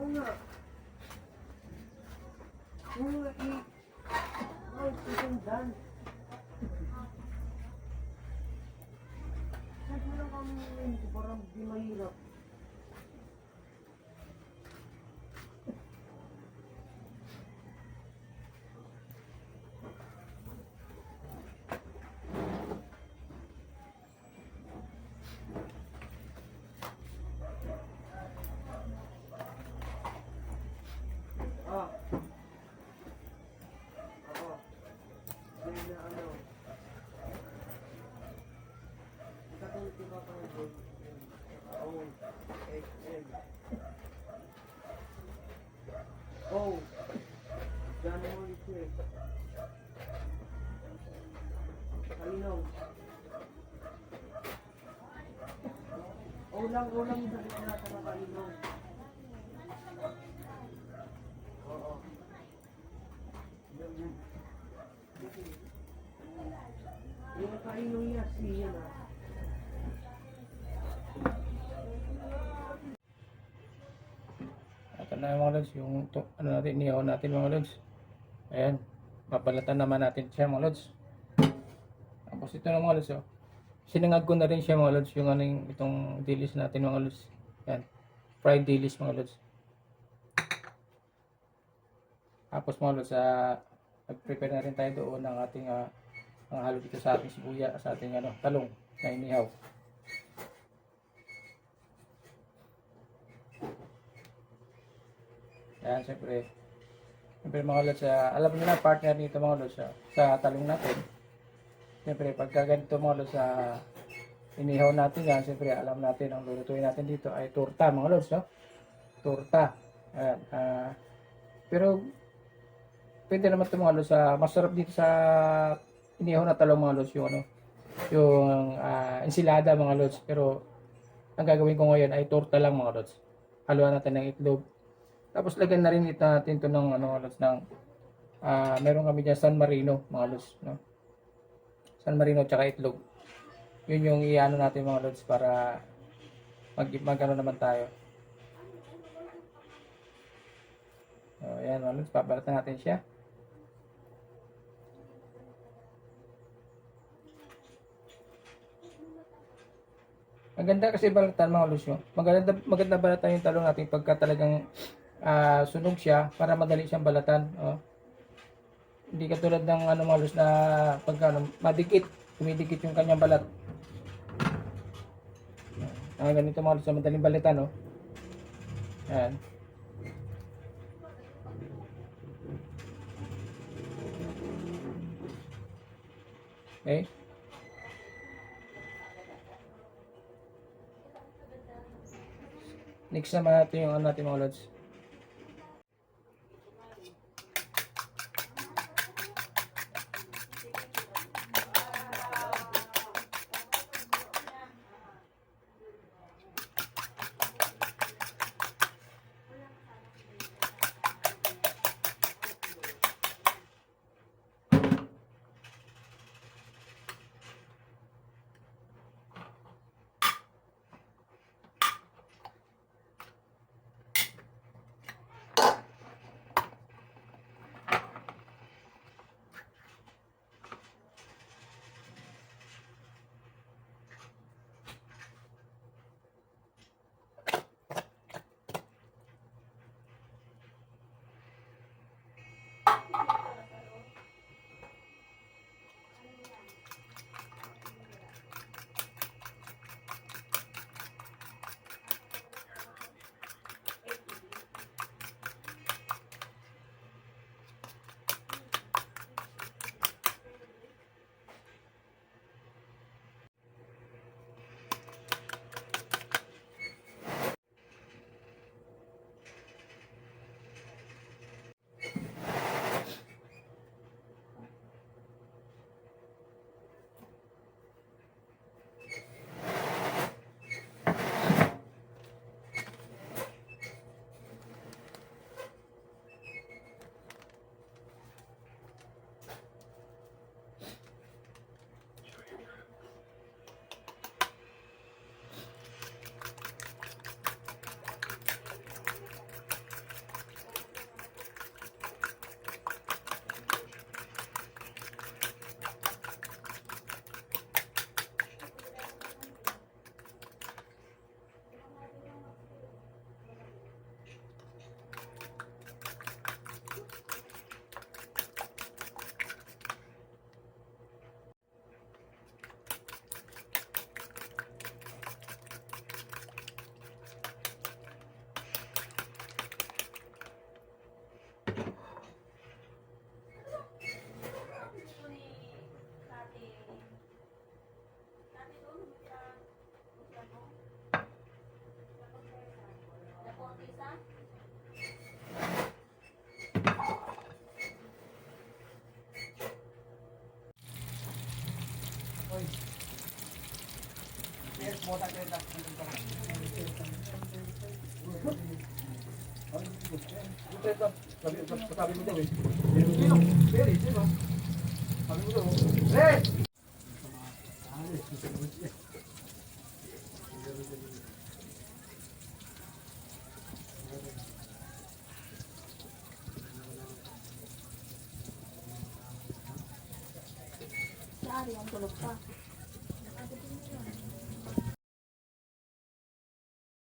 Oo nga. Oo nga eh. Ay, susundan. Kahit mo lang kami ngayon, parang di mahirap. Ah. Oo. Dahil na ano. Katulad ko pa pang doon. Oh. XM. Oh. January 6. Kalinaw. Ulang yung sabi ko natin na kalinaw. Oo. Yung kalinaw niya, siya na. Ito na yung mga lods, yung ano natin, inihaw natin mga lods. Ayan, papalatan naman natin siya mga lods. Tapos ito na mga lods, oh. Sinangag ko na rin siya mga lods, yung aning itong dilis natin mga lods. Ayan, fried dilis mga lods. Tapos mga lods, nag-prepare na rin tayo doon ng ating ang halo dito sa ating sibuya, sa ating talong na inihaw. Ayan, siyempre mga lods, alam niyo na partner nito mga lods, sa talong natin. Siyempre pagka ganito mga lods, inihaw natin yan, siyempre alam natin ang lulutuin natin dito ay torta mga lods, no? Torta. Ayan, pero pwede naman ito mga lods, masarap dito sa inihaw na talong mga lods yung yung ensilada mga lods, pero ang gagawin ko ngayon ay torta lang mga lods. Haluan natin ng itlog. Tapos lagyan na rin natin ito ng lods ng meron kami dyan San Marino mga lods, no? San Marino tsaka itlog. Yun yung iano natin mga lods para magano naman tayo. So, ayan mga lods, pabalatan natin siya. Maganda kasi balatan mga lods, no? Maganda balatan yung talong natin pagka talagang sunog siya para madali siyang balatan. Oh. Hindi katulad ng mga lods na pagka madikit, kumidikit yung kanyang balat. Ganito mga lods, madaling balatan, no? Ayan. Okay. Next naman natin yung natin mga lods. Saan yung tulog pa?